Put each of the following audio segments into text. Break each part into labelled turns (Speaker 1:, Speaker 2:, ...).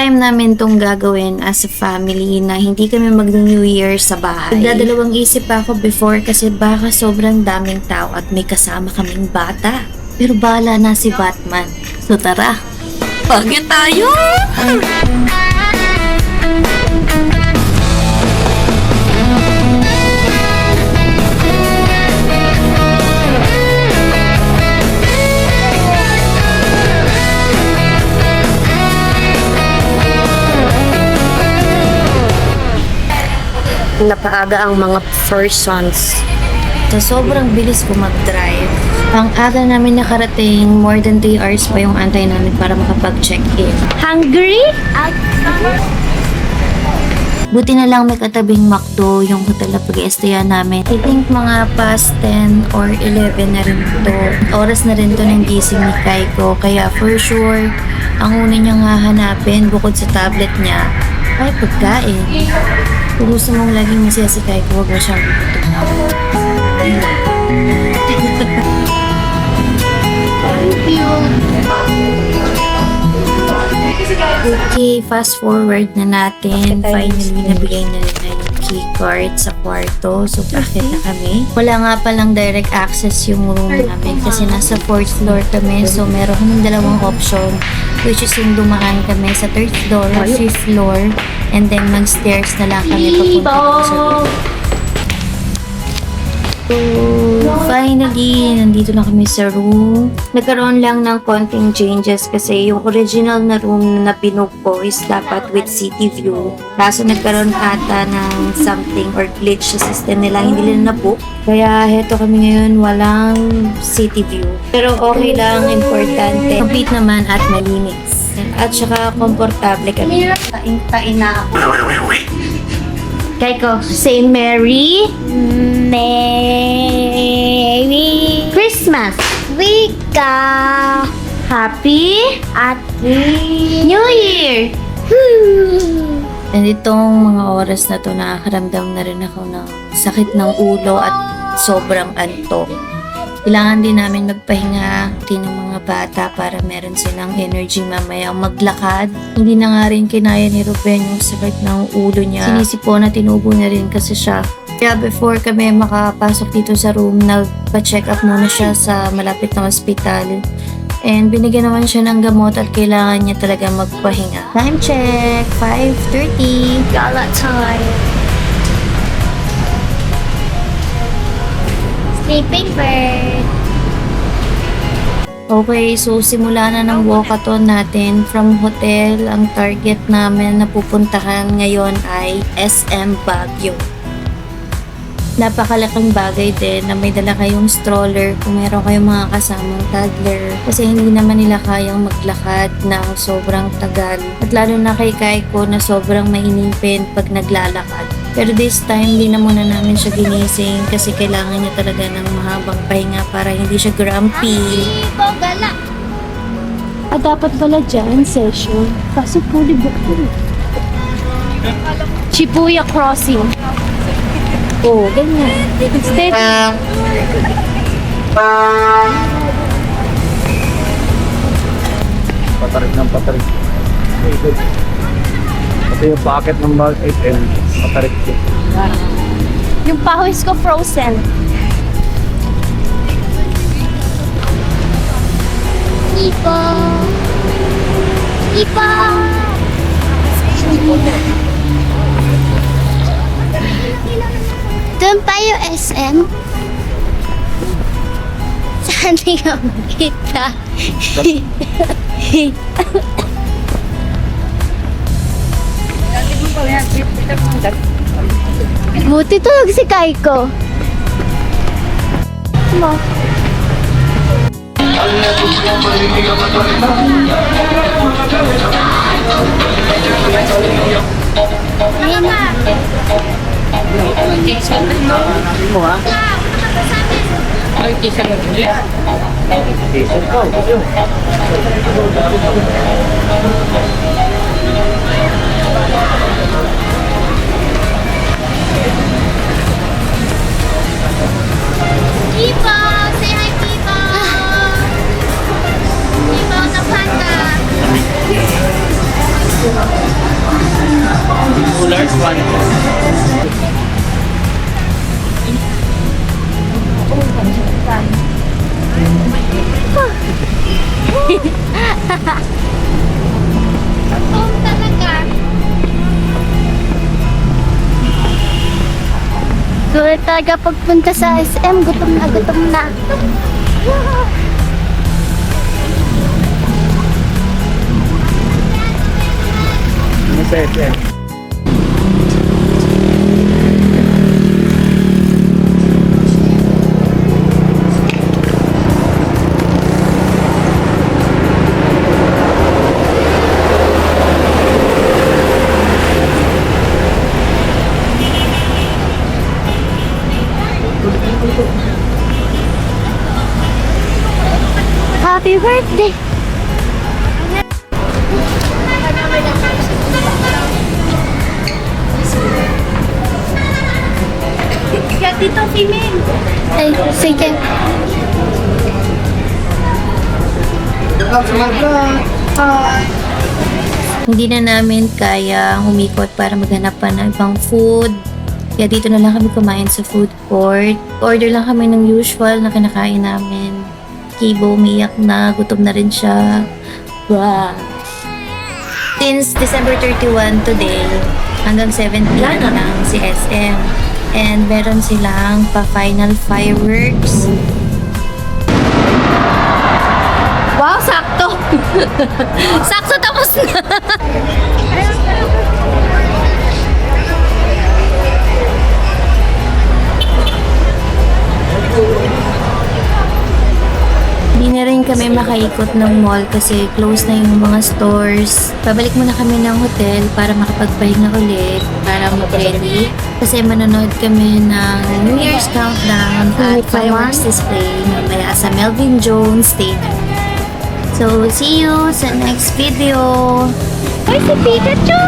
Speaker 1: time namin tong gagawin as a family na hindi kami mag-New Year sa bahay. Nagdadalawang isip ako before kasi baka sobrang daming tao at may kasama kaming bata. Pero bahala na si Batman. So tara, pagyan tayo! Napaaga ang mga persons. So, sobrang bilis ko mag-drive. Ang aga namin nakarating, more than 3 hours pa yung antay namin para makapag-check-in. Hungry? Buti na lang may katabing McDo yung hotel na pag-i-stayan namin. I think mga past 10 or 11 na rin to. Oras na rin to ng gising ni Kaiko. Kaya for sure, ang una niyang hahanapin bukod sa tablet niya ay pagkain. Kung gusto mong laging masaya si Kaiko, huwag mo siyang Okay, fast forward na natin. Finally, nabigay na rin na yung key card sa kwarto. So, bakit na kami? Wala nga palang direct access yung room namin kasi nasa 4th floor kami. So, meron kaming dalawang option, which is yung dumaan kami sa 3rd floor, 5th floor, and then mag-stairs na lang kami papunta sa room. So, finally, nandito na kami sa room. Nagkaroon lang ng konting changes kasi yung original na room na pinup ko is dapat with city view. Kaso nagkaroon ata ng something or glitch sa system nila, hindi nila na-book. Kaya heto kami ngayon, walang city view. Pero okay lang, importante. Complete naman at malinis. At saka komportable kami. Tain na ako. Kaiko, say Merry Christmas. Wika. Happy at New Year. And itong mga oras na to, nakakaramdam na rin ako ng sakit ng ulo at sobrang antok. Kailangan din namin magpahinga din ng mga bata para meron silang energy mamaya maglakad. Hindi na nga rin kinaya ni Ruben yung sakit ng ulo niya. Sinisipo na tinubo na rin kasi siya. Kaya before kami makapasok dito sa room, nagpa-check up muna siya sa malapit na hospital. And binigyan naman siya ng gamot at kailangan niya talaga magpahinga. Time check, 5:30. Gala time. Sleeping bird. Okay, so simula na ng walkathon natin from hotel. Ang target namin na pupuntahan ngayon ay SM Baguio. Napakalaking bagay din na may dala kayong stroller kung meron kayong mga kasamang toddler kasi hindi naman nila kayang maglakad ng sobrang tagal. At lalo na kay Kaiko na sobrang mainipin pag naglalakad. Pero this time, hindi na muna namin siya ginising kasi kailangan niya talaga ng mahabang pahinga para hindi siya grumpy.
Speaker 2: At dapat pala dyan, session. Kaso fully booked yun. Shibuya Crossing. Oh, ganyan. Instead,
Speaker 3: Patarik ng patarik. Ito yung packet ng Mark 8M. Patarik siya.
Speaker 2: yung pawis ko frozen. Ipo! Ipo! Doon pa yung SM? Saan di ka makita? Buti tulog si Kaiko. Mo. Ayun na.
Speaker 4: Pipo! Say hi, Pipo! Pipo, the panda!
Speaker 2: talaga pagpunta sa SM. Gutom na, gutom na.
Speaker 3: Ano sa SM?
Speaker 2: Happy birthday! Kaya dito, female. Ay, sige.
Speaker 1: Hindi na namin kaya umikot para maghanap pa ng ibang food. Kaya dito na lang kami kumain sa food court. Order lang kami ng usual na kinakain namin. Kibo, umiyak na. Gutom na rin siya. Wow. Since December 31 today, hanggang 17 lang si SM. And meron silang pa-final fireworks. Wow, sakto! Sakto tapos na! Hindi na rin kami makaikot ng mall kasi close na yung mga stores. Pabalik muna kami ng hotel para makapagpahinga ulit, para mag-ready. Kasi manonood kami ng New Year's countdown at fireworks display mamaya sa Melvin Jones Stadium. So, see you sa next video!
Speaker 2: Ay, si Pikachu!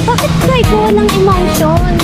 Speaker 2: Bakit ba ikaw walang emotion?